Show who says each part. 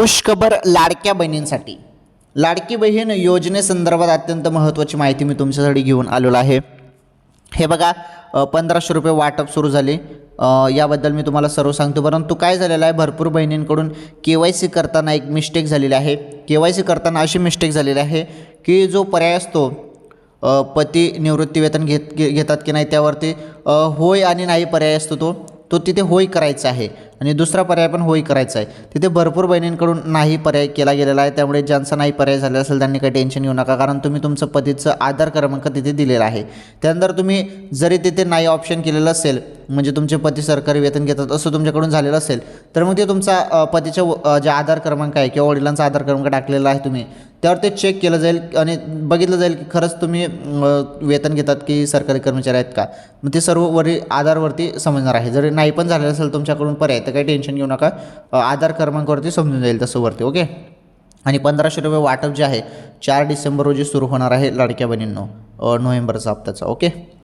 Speaker 1: खुशखबर लाडक्या बहिणींसाठी. लाडकी बहीण योजनेसंदर्भात अत्यंत महत्त्वाची माहिती मी तुमच्यासाठी घेऊन आलेलो आहे. हे बघा 1500 रुपये वाटप सुरू झाले. याबद्दल मी तुम्हाला सर्व सांगतो. परंतु काय झालेलं आहे, भरपूर बहिणींकडून KYC करताना एक मिस्टेक झालेली आहे. KYC करताना अशी मिस्टेक झालेली आहे की जो पर्याय असतो पती निवृत्तीवेतन घेतात की नाही त्यावरती होय आणि नाही पर्याय असतो तो तिथे होय करायचा आहे आणि दुसरा पर्याय पण होय करायचा आहे. तिथे भरपूर बहिणींकडून नाही पर्याय केला गेलेला आहे. त्यामुळे ज्यांचा नाही पर्याय झाला असेल त्यांनी काही टेन्शन घेऊ नका, कारण तुम्ही तुमचं पतीचं आधार क्रमांक तिथे दिलेला आहे. त्यानंतर तुम्ही जरी तिथे नाही ऑप्शन केलेलं असेल, म्हणजे तुमचे पती सरकारी वेतन घेतात असं तुमच्याकडून झालेलं असेल, तर मग ते तुमचा पतीच्या जे आधार क्रमांक आहे किंवा वडिलांचा आधार क्रमांक टाकलेला आहे तुम्ही, त्यावर ते चेक केलं जाईल आणि बघितलं जाईल की खरंच तुम्ही वेतन घेतात की सरकारी कर्मचारी आहेत का. मग ते सर्व आधारवरती समजणार आहे. जरी नाही पण झालेलं असेल तुमच्याकडून पर्याय तर काही टेन्शन घेऊ नका, आधार क्रमांकावरती समजून जाईल तसं वरती. ओके. आणि 1500 रुपये वाटप जे आहे 4 डिसेंबर रोजी सुरू होणार आहे लाडक्या बहिणींनो, नोव्हेंबरचा हप्त्याचा. ओके.